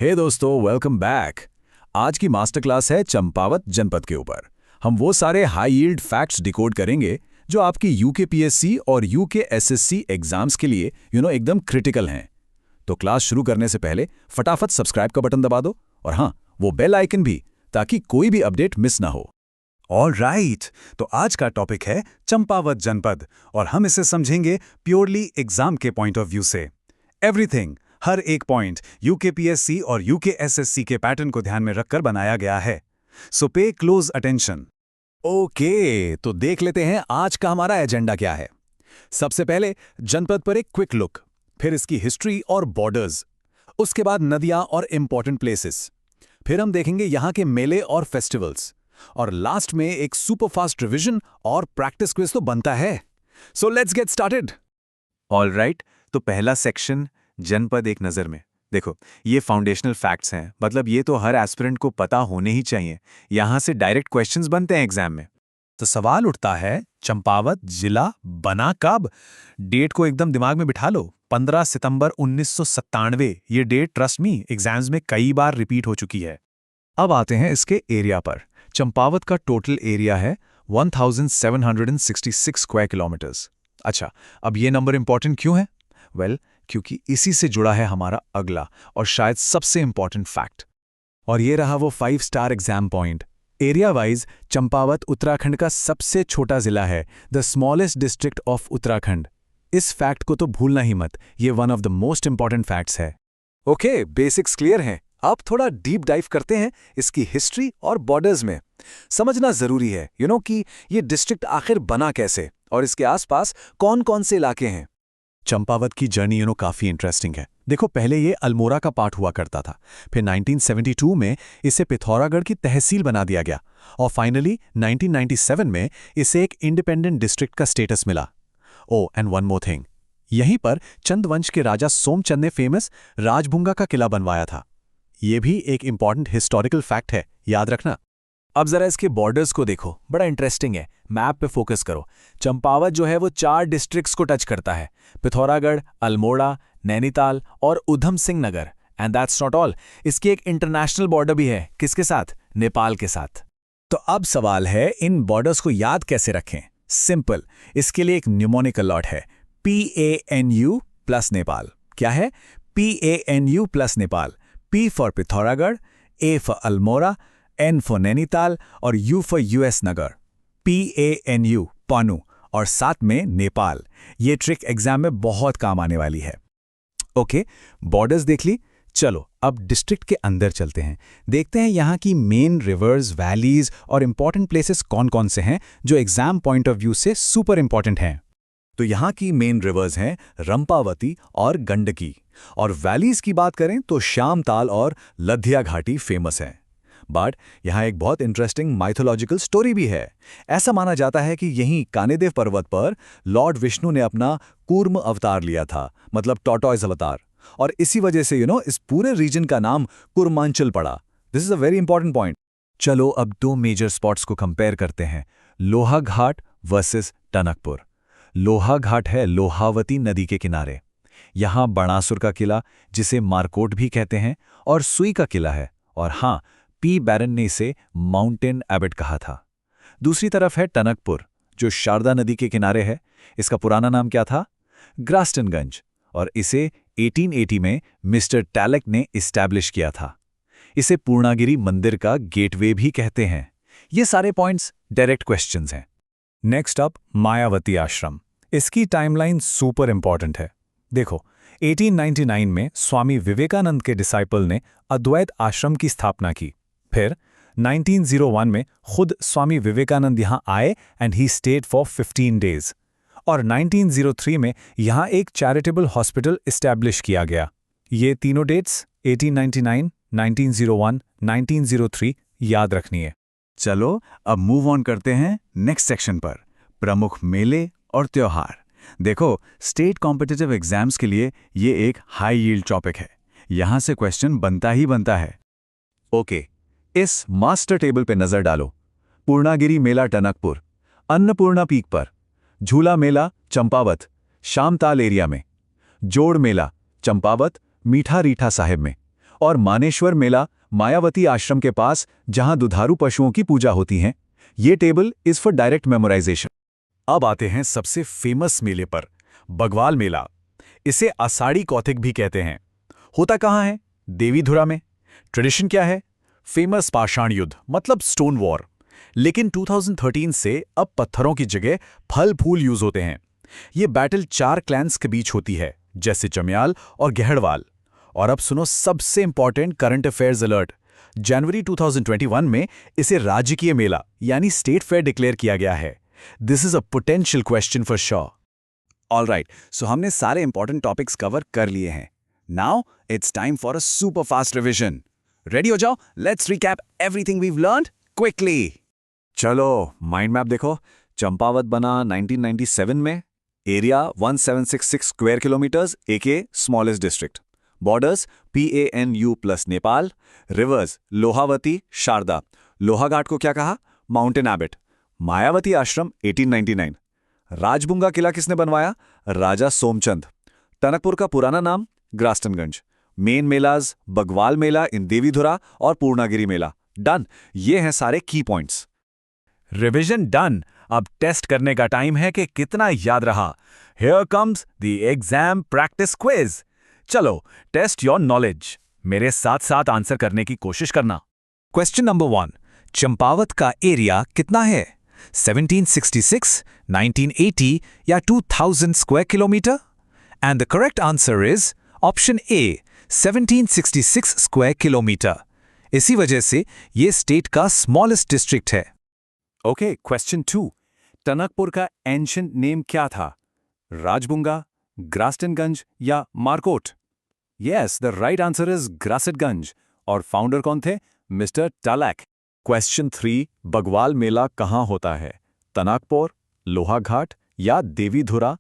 हे दोस्तों, welcome back. आज की मास्टर क्लास है चंपावत जनपद के ऊपर। हम वो सारे हाई यील्ड फैक्ट्स डिकोड करेंगे जो आपकी यूकेपीएससी और यूकेएसएससी एग्जाम्स के लिए एकदम क्रिटिकल हैं। तो क्लास शुरू करने से पहले फटाफट सब्सक्राइब का बटन दबा दो और हाँ, वो बेल आइकन भी, ताकि कोई भी अपडेट मिस ना हो। ऑल राइट, तो आज का टॉपिक है चंपावत जनपद और हम इसे समझेंगे प्योरली एग्जाम के पॉइंट ऑफ व्यू से। एवरीथिंग, हर एक पॉइंट यूकेपीएससी और यूकेएसएससी के पैटर्न को ध्यान में रखकर बनाया गया है। सो पे क्लोज अटेंशन। ओके, तो देख लेते हैं आज का हमारा एजेंडा क्या है। सबसे पहले जनपद पर एक क्विक लुक, फिर इसकी हिस्ट्री और बॉर्डर्स, उसके बाद नदियां और इंपॉर्टेंट प्लेसेस, फिर हम देखेंगे यहाँ के मेले और फेस्टिवल्स, और लास्ट में एक सुपरफास्ट रिवीजन और प्रैक्टिस क्विज तो बनता है। So let's get started. All right, तो पहला सेक्शन जनपद एक नज़र में। देखो, ये फाउंडेशनल फैक्ट्स हैं, मतलब ये तो हर एस्पिरेंट को पता होने ही चाहिए। यहाँ से डायरेक्ट क्वेश्चंस बनते हैं एग्जाम में। तो सवाल उठता है, चंपावत जिला बना कब? डेट को एकदम दिमाग में बिठा लो, 15 सितंबर 1997। ये डेट ट्रस्ट मी एग्जाम्स में कई बार रिपीट हो चुकी है। अब आते हैं इसके एरिया पर। चंपावत का टोटल एरिया है 1766 स्क्वायर किलोमीटर्स। अच्छा, अब ये नंबर इंपॉर्टेंट क्यों है? वेल, क्योंकि इसी से जुड़ा है हमारा अगला और शायद सबसे इंपॉर्टेंट फैक्ट। और ये रहा वो 5 star exam point. Area wise Champawat Uttarakhand का सबसे छोटा जिला है, the smallest district of Uttarakhand. इस फैक्ट को तो भूलना ही मत, ये one of the most important facts है। ओके, बेसिक्स क्लियर हैं। अब थोड़ा डीप डाइव करते हैं इसकी हिस्ट्री और बॉर्डर्स में। समझना जरूरी है कि ये डिस्ट्रिक्ट आखिर बना कैसे और इसके आसपास कौन कौन से इलाके हैं। चंपावत की जर्नी काफ़ी इंटरेस्टिंग है। देखो, पहले ये अल्मोड़ा का पार्ट हुआ करता था, फिर 1972 में इसे पिथौरागढ़ की तहसील बना दिया गया और फाइनली 1997 में इसे एक इंडिपेंडेंट डिस्ट्रिक्ट का स्टेटस मिला। ओह, एंड वन मोर थिंग, यहीं पर चंदवंश के राजा सोमचंद ने फेमस राजभुंगा का किला बनवाया था। ये भी एक इंपॉर्टेंट हिस्टोरिकल फैक्ट है, याद रखना। अब जरा इसके बॉर्डर्स को देखो, बड़ा इंटरेस्टिंग है। मैप पे फोकस करो। चंपावत जो है वो 4 डिस्ट्रिक्ट्स को टच करता है, पिथौरागढ़, अल्मोड़ा, नैनीताल और Udham Singh Nagar. And that's not all, इसकी एक इंटरनेशनल बॉर्डर भी है। किसके साथ? नेपाल के साथ। तो अब सवाल है, इन बॉर्डर्स को याद कैसे रखें? सिंपल, इसके लिए एक न्यूमोनिक अलॉट है, PANU प्लस नेपाल। क्या है? PANU plus Nepal. P for Pithoragarh, A for Almora, N for Nainital और U for US Nagar. PANU पानु और साथ में नेपाल। ये ट्रिक एग्जाम में बहुत काम आने वाली है। ओके, बॉर्डर्स देख ली। चलो अब डिस्ट्रिक्ट के अंदर चलते हैं, देखते हैं यहाँ की मेन रिवर्स, वैलीज और इंपॉर्टेंट प्लेसेस कौन कौन से हैं जो एग्जाम पॉइंट ऑफ व्यू से सुपर इंपॉर्टेंट हैं। तो यहाँ की मेन रिवर्स हैं रंपावती और गंडकी, और वैलीज की बात करें तो श्यामताल और लद्धिया घाटी फेमस है। बट यहाँ एक बहुत इंटरेस्टिंग माइथोलॉजिकल स्टोरी भी है। ऐसा माना जाता है कि यहीं कानेदेव पर्वत पर लॉर्ड विष्णु ने अपना कूर्म अवतार लिया था, मतलब टॉर्टॉइज अवतार, और इसी वजह से इस पूरे रीजन का नाम कुर्मांचल पड़ा। This is a very important point. चलो अब 2 मेजर स्पॉट्स को कंपेयर करते हैं, लोहा घाट वर्सेस टनकपुर। लोहा घाट है लोहावती नदी के किनारे। यहाँ बाणासुर का किला, जिसे मारकोट भी कहते हैं, और सुई का किला है, और हाँ, P बैरन ने इसे माउंटेन एबट कहा था। दूसरी तरफ है टनकपुर, जो शारदा नदी के किनारे है। इसका पुराना नाम क्या था? ग्रास्टनगंज, और इसे 1880 में मिस्टर टैलेक ने इस्टेब्लिश किया था। इसे पूर्णागिरी मंदिर का गेटवे भी कहते हैं। ये सारे पॉइंट्स डायरेक्ट क्वेश्चंस हैं। नेक्स्ट अप, मायावती आश्रम। इसकी टाइमलाइन सुपर इंपॉर्टेंट है। देखो, 1899 में स्वामी विवेकानंद के डिसाइपल ने अद्वैत आश्रम की स्थापना की। फिर 1901 में खुद स्वामी विवेकानंद यहां आए and he stayed for 15 days, और 1903 में यहां एक चैरिटेबल हॉस्पिटल इस्टेब्लिश किया गया। ये तीनों डेट्स 1899, 1901, 1903 याद रखनी है। चलो अब मूव ऑन करते हैं नेक्स्ट सेक्शन पर, प्रमुख मेले और त्योहार। देखो, स्टेट कॉम्पिटिटिव एग्जाम्स के लिए ये एक हाई यील्ड टॉपिक है। यहां से क्वेश्चन बनता ही बनता है। ओके, इस मास्टर टेबल पे नजर डालो। पूर्णागिरी मेला टनकपुर, अन्नपूर्णा पीक पर, झूला मेला चंपावत शामताल एरिया में, जोड़ मेला चंपावत मीठा रीठा साहिब में, और मानेश्वर मेला मायावती आश्रम के पास जहां दुधारू पशुओं की पूजा होती है। ये table is for direct memorisation. अब आते हैं सबसे फेमस मेले पर, बग्वाल मेला। इसे आषाढ़ी कौथिग भी कहते हैं। होता कहाँ है? देवीधुरा में। ट्रेडिशन क्या है? फेमस पाषाण युद्ध मतलब स्टोन वॉर। लेकिन 2013 से अब पत्थरों की जगह फल फूल यूज होते हैं। ये बैटल 4 क्लैंस के बीच होती है, जैसे चमियाल और गहड़वाल। और अब सुनो सबसे इंपॉर्टेंट करंट अफेयर्स अलर्ट। जनवरी 2021 में इसे राजकीय मेला यानी स्टेट फेयर डिक्लेयर किया गया है। This is a potential question for sure. Alright, so हमने सारे इंपॉर्टेंट टॉपिक्स कवर कर लिए हैं। Now it's time for a super fast revision. Ready हो जाओ, let's recap everything we've learned quickly. चलो माइंड मैप देखो। चंपावत बना 1997 में। एरिया 1766 स्क्वायर किलोमीटर्स, एके smallest district. Borders PANU plus Nepal. Rivers Lohawati, Sharda. Lohaghat को क्या कहा? Mountain Abbott. मायावती आश्रम 1899। राजबुंगा किला किसने बनवाया? राजा सोमचंद। टनकपुर का पुराना नाम ग्रास्टनगंज। मेन मेलाज बग्वाल मेला इन देवीधुरा और पूर्णागिरी मेला। डन, ये हैं सारे की पॉइंट्स। Revision done. अब टेस्ट करने का टाइम है कि कितना याद रहा। Here comes the exam practice quiz. चलो टेस्ट योर नॉलेज। मेरे साथ साथ आंसर करने की कोशिश करना। क्वेश्चन नंबर 1, चंपावत का एरिया कितना है? 1766, 1980 या 2000 square kilometre? And the correct answer is option A, 1766 square kilometre. इसी वजह से ये स्टेट का स्मॉलेस्ट डिस्ट्रिक्ट है। ओके, क्वेश्चन 2, टनकपुर का एंशिएंट नेम क्या था? राजबुंगा, ग्रास्टनगंज या Markot? Yes, the right answer is Grastonganj. और फाउंडर कौन थे? Mister Tallack. Question 3, Bagwal Mela कहाँ होता है? टनकपुर, लोहाघाट या Devidhura?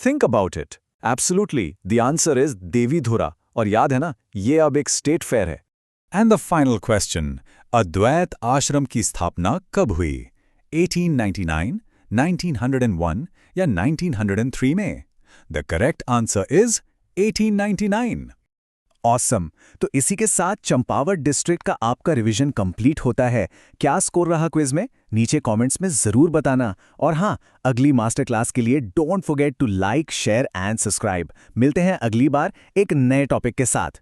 Think about it. Absolutely the answer is Devidhura. और याद है ना, ये अब एक स्टेट फेयर है। एंड द फाइनल क्वेश्चन, अद्वैत आश्रम की स्थापना कब हुई? 1899, 1901 या 1903 में? The correct answer is 1899। Awesome. तो इसी के साथ चंपावत डिस्ट्रिक्ट का आपका रिवीजन कंप्लीट होता है। क्या स्कोर रहा क्विज में? नीचे कमेंट्स में जरूर बताना। और हाँ, अगली मास्टर क्लास के लिए don't forget to like, share and subscribe. मिलते हैं अगली बार एक नए टॉपिक के साथ।